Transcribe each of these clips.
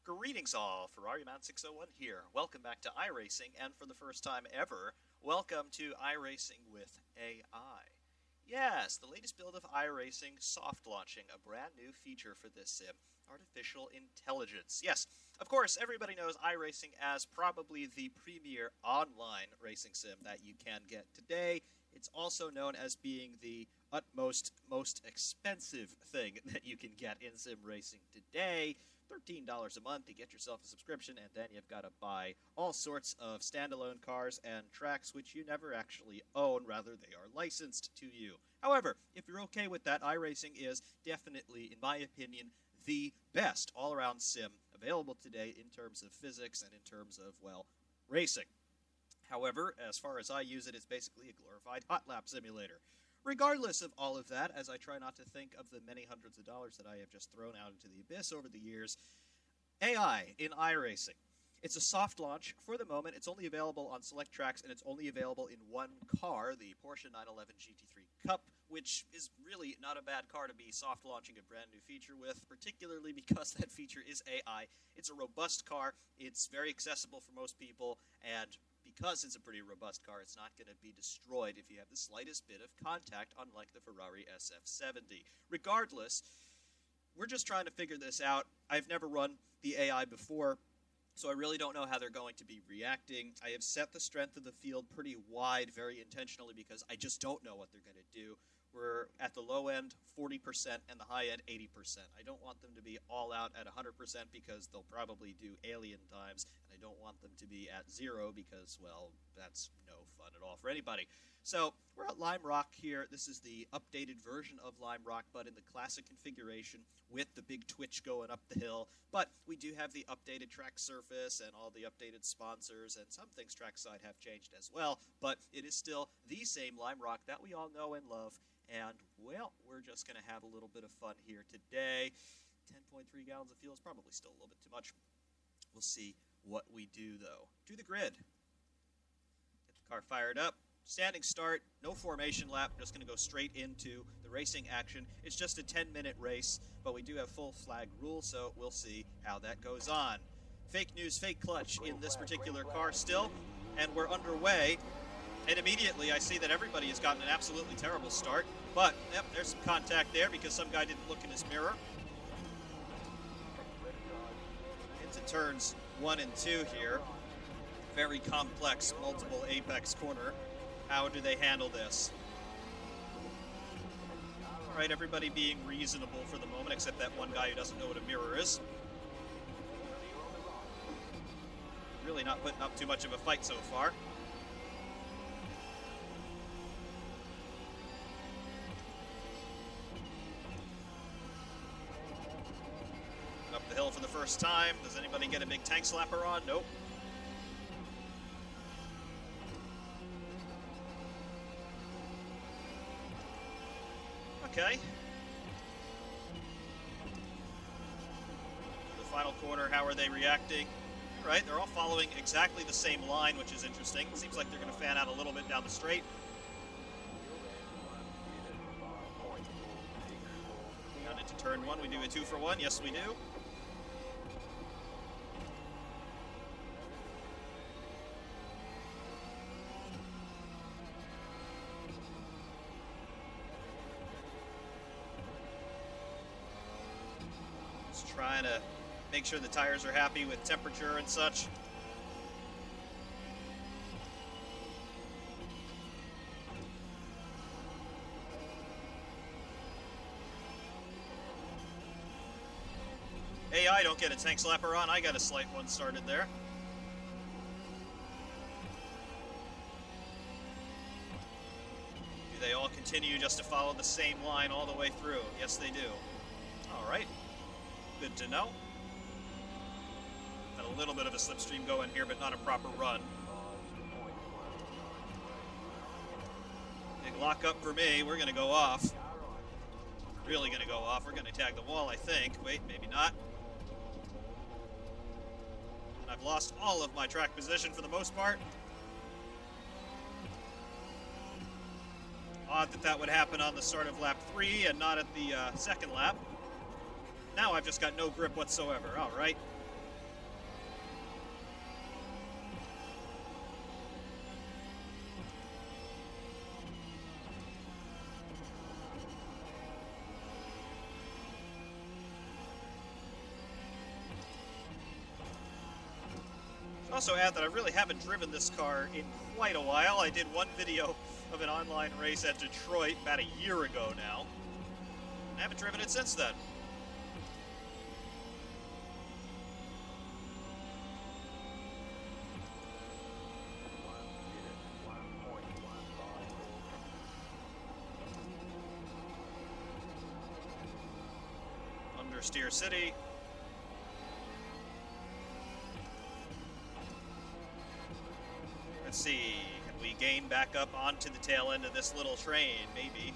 Greetings all, FerrariMan601 here. Welcome back to iRacing, and for the first time ever, welcome to iRacing with AI. Yes, the latest build of iRacing soft launching a brand new feature for this sim, artificial intelligence. Yes, of course, everybody knows iRacing as probably the premier online racing sim that you can get today. It's also known as being the most expensive thing that you can get in sim racing today. $13 a month to get yourself a subscription, and then you've got to buy all sorts of standalone cars and tracks which you never actually own, rather they are licensed to you. However, if you're okay with that, iRacing is definitely, in my opinion, the best all-around sim available today in terms of physics and in terms of, well, racing. However, as far as I use it, it's basically a glorified hot lap simulator. Regardless of all of that, as I try not to think of the many hundreds of dollars that I have just thrown out into the abyss over the years, AI in iRacing. It's a soft launch for the moment. It's only available on select tracks, and it's only available in one car, the Porsche 911 GT3 Cup, which is really not a bad car to be soft launching a brand new feature with, particularly because that feature is AI. It's a robust car. It's very accessible for most people, and because it's a pretty robust car, it's not going to be destroyed if you have the slightest bit of contact, unlike the Ferrari SF70. Regardless, we're just trying to figure this out. I've never run the AI before, so I really don't know how they're going to be reacting. I have set the strength of the field pretty wide, very intentionally, because I just don't know what they're going to do. We're at the low end 40% and the high end 80%. I don't want them to be all out at 100% because they'll probably do alien times, and I don't want them to be at 0 because, well, that's no fun at all for anybody. So we're at Lime Rock here. This is the updated version of Lime Rock, but in the classic configuration with the big twitch going up the hill. But we do have the updated track surface and all the updated sponsors, and some things trackside have changed as well, but it is still the same Lime Rock that we all know and love. And, well, we're just going to have a little bit of fun here today. 10.3 gallons of fuel is probably still a little bit too much. We'll see what we do, though. To the grid. Get the car fired up. Standing start. No formation lap. Just going to go straight into the racing action. It's just a 10-minute race, but we do have full flag rules, so we'll see how that goes on. Fake news, fake clutch in this particular car still, and we're underway. And immediately I see that everybody has gotten an absolutely terrible start. But, yep, there's some contact there because some guy didn't look in his mirror. Into turns 1 and 2 here. Very complex, multiple apex corner. How do they handle this? All right, everybody being reasonable for the moment, except that one guy who doesn't know what a mirror is. Really not putting up too much of a fight so far. Up the hill for the first time. Does anybody get a big tank slapper on? Nope. Okay. The final corner, how are they reacting? All right, they're all following exactly the same line, which is interesting. It seems like they're going to fan out a little bit down the straight. Down into turn 1, we do a 2-for-1. Yes, we do. Trying to make sure the tires are happy with temperature and such. AI don't get a tank slapper on. I got a slight one started there. Do they all continue just to follow the same line all the way through? Yes, they do. All right. Good to know. Got a little bit of a slipstream going here, but not a proper run. Big lockup for me. We're going to go off. Really going to go off. We're going to tag the wall, I think. Wait, maybe not. And I've lost all of my track position for the most part. Odd that that would happen on the start of lap 3 and not at the second lap. Now I've just got no grip whatsoever. All right. Also add that I really haven't driven this car in quite a while. I did one video of an online race at Detroit about a year ago now. I haven't driven it since then. Understeer City. Let's see, can we gain back up onto the tail end of this little train? Maybe.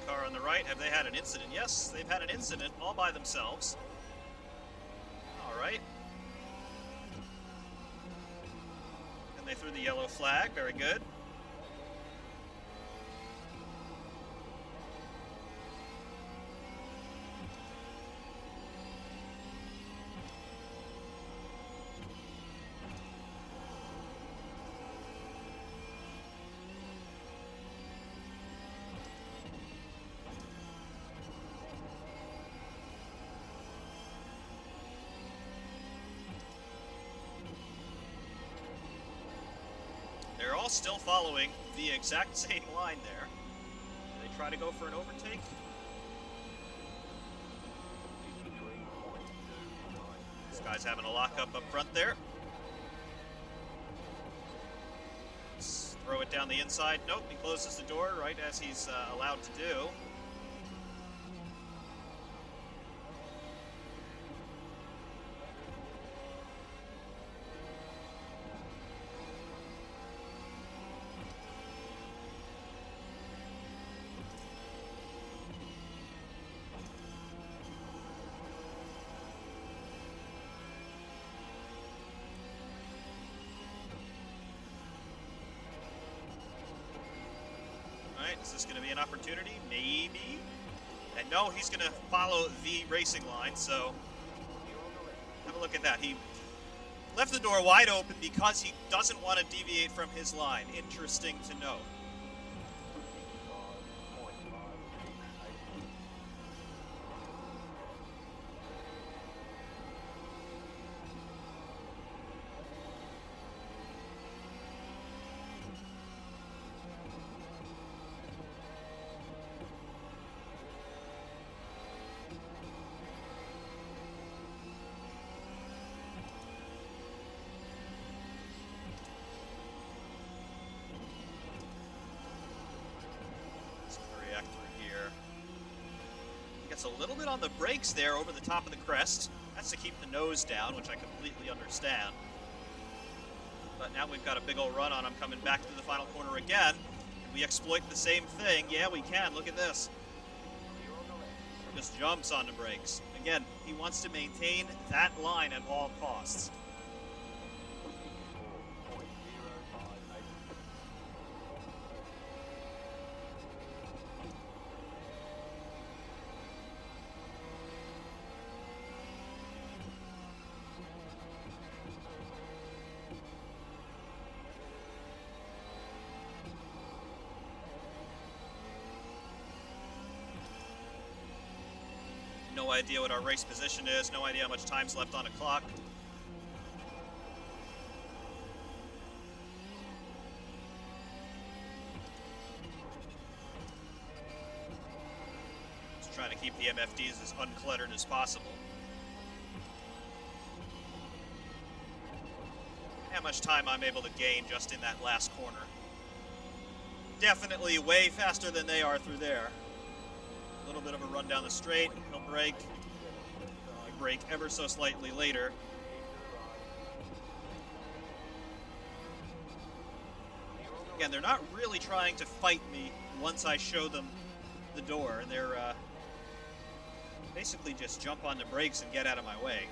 Car on the right, have they had an incident? Yes, they've had an incident all by themselves. All right. And they threw the yellow flag, very good. They're all still following the exact same line there. Do they try to go for an overtake? This guy's having a lockup up front there. Let's throw it down the inside. Nope, he closes the door right as he's allowed to do. Is this going to be an opportunity? Maybe. And no, he's going to follow the racing line, so have a look at that. He left the door wide open because he doesn't want to deviate from his line. Interesting to note. A little bit on the brakes there over the top of the crest. That's to keep the nose down, which I completely understand. But now we've got a big old run on him coming back to the final corner again. Can we exploit the same thing? Yeah, we can. Look at this. Just jumps on the brakes. Again, he wants to maintain that line at all costs. No idea what our race position is, no idea how much time's left on the clock. Just trying to keep the MFDs as uncluttered as possible. How much time I'm able to gain just in that last corner. Definitely way faster than they are through there. A little bit of a run down the straight. He'll brake. He'll brake ever so slightly later. Again, they're not really trying to fight me once I show them the door. They're basically just jump on the brakes and get out of my way.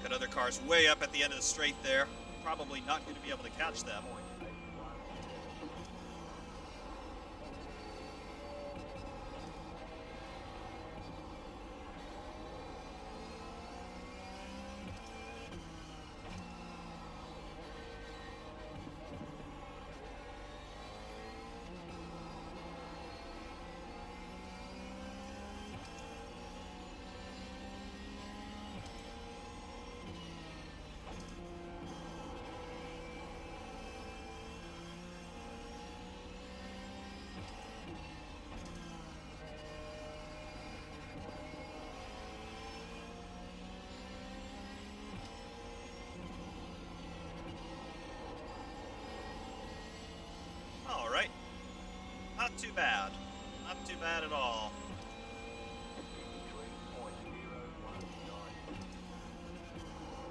Got other cars way up at the end of the straight there. Probably not going to be able to catch them. Alright. Not too bad. Not too bad at all.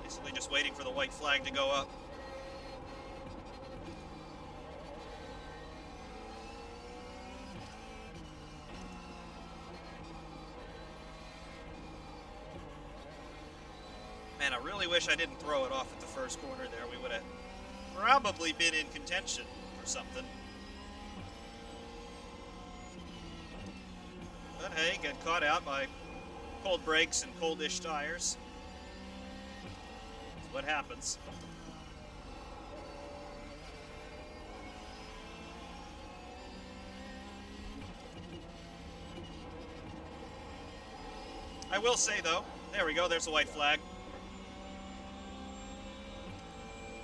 Basically just waiting for the white flag to go up. Man, I really wish I didn't throw it off at the first corner there. We would have probably been in contention for something. But hey, get caught out by cold brakes and coldish tires. That's what happens. I will say though, there we go, there's a white flag.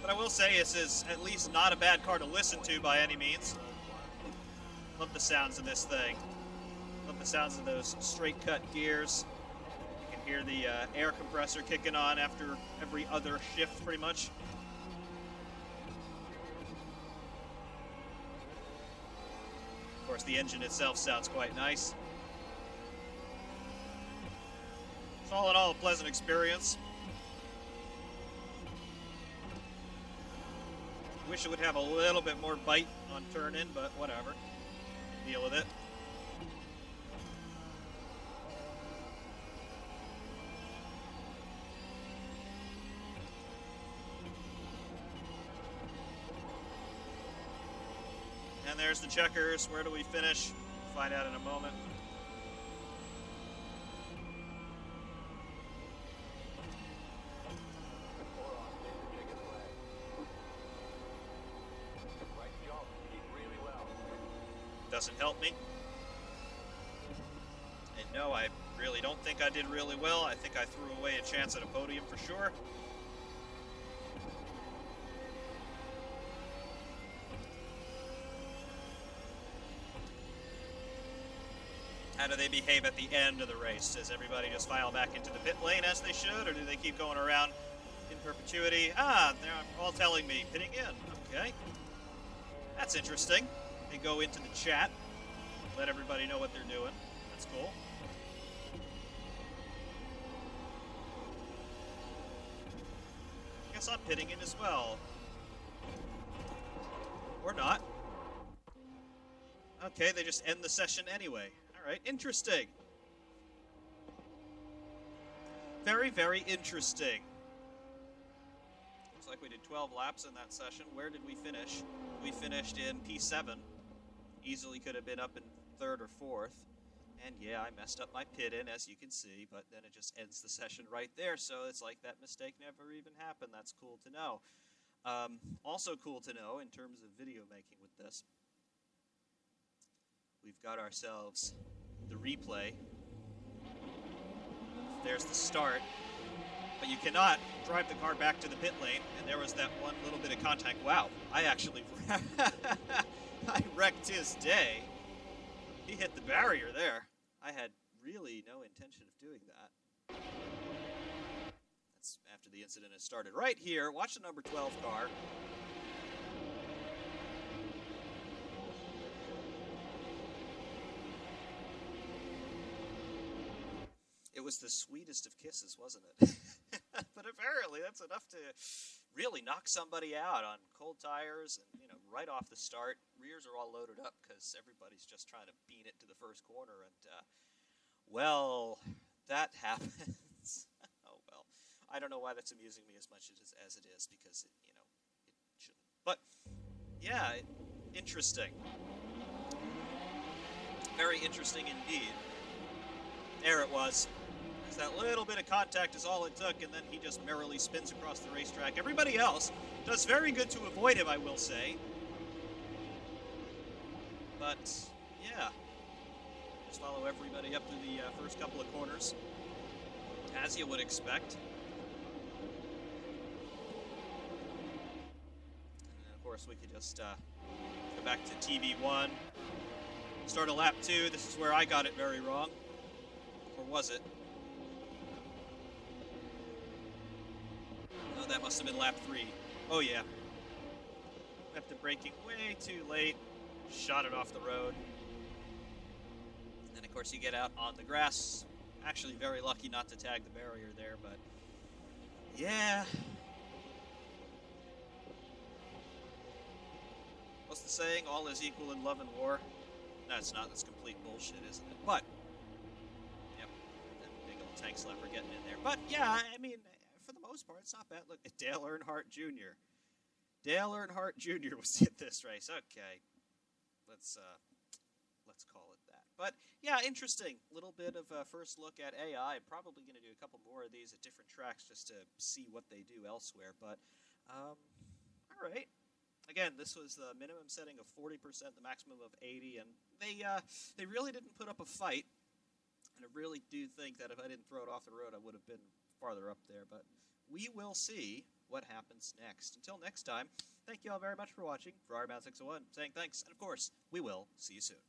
But I will say this is at least not a bad car to listen to by any means. Love the sounds of this thing. Love the sounds of those straight cut gears. You can hear the air compressor kicking on after every other shift pretty much. Of course, the engine itself sounds quite nice. It's all in all a pleasant experience. Wish it would have a little bit more bite on turn-in, but whatever. Deal with it. And there's the checkers. Where do we finish? Find out in a moment. Doesn't help me. And no, I really don't think I did really well. I think I threw away a chance at a podium for sure. How do they behave at the end of the race? Does everybody just file back into the pit lane as they should, or do they keep going around in perpetuity? Ah, they're all telling me pitting in. Okay. That's interesting. They go into the chat, let everybody know what they're doing. That's cool. I guess I'm pitting in as well. Or not. Okay, they just end the session anyway. Alright, interesting. Very, very interesting. Looks like we did 12 laps in that session. Where did we finish? We finished in P7. Easily could have been up in 3rd or 4th. And yeah, I messed up my pit in, as you can see, but then it just ends the session right there, so it's like that mistake never even happened. That's cool to know. Also cool to know, in terms of video making with this, we've got ourselves the replay. There's the start. but you cannot drive the car back to the pit lane, and there was that one little bit of contact. Wow, I actually I wrecked his day. He hit the barrier there. I had really no intention of doing that. That's after the incident has started. Right here, watch the number 12 car. It was the sweetest of kisses, wasn't it? But apparently that's enough to really knock somebody out on cold tires and, right off the start. Rears are all loaded up because everybody's just trying to bean it to the first corner. And, well, that happens. Oh, well. I don't know why that's amusing me as much as it is because, it shouldn't. But, yeah, interesting. Very interesting indeed. There it was. That little bit of contact is all it took, and then he just merrily spins across the racetrack. Everybody else does very good to avoid him, I will say. But, yeah. Just follow everybody up to the first couple of corners, as you would expect. And then, of course, we could just go back to TV1, start a lap 2. This is where I got it very wrong. Or was it? Oh, that must have been lap 3. Oh, yeah. After braking way too late, shot it off the road. And then, of course, you get out on the grass. Actually, very lucky not to tag the barrier there, but yeah. What's the saying? All is equal in love and war? No, it's not. That's complete bullshit, isn't it? But, yep, that big old tank slapper getting in there. But, yeah, I mean, for the most part, it's not bad. Look, Dale Earnhardt Jr. Dale Earnhardt Jr. was in this race. Okay, let's call it that. But yeah, interesting. Little bit of a first look at AI. I'm probably going to do a couple more of these at different tracks just to see what they do elsewhere. But all right. Again, this was the minimum setting of 40%, the maximum of 80%, and they really didn't put up a fight. And I really do think that if I didn't throw it off the road, I would have been farther up there. But we will see what happens next. Until next time, thank you all very much for watching. For iRacing 601, saying thanks, and of course, we will see you soon.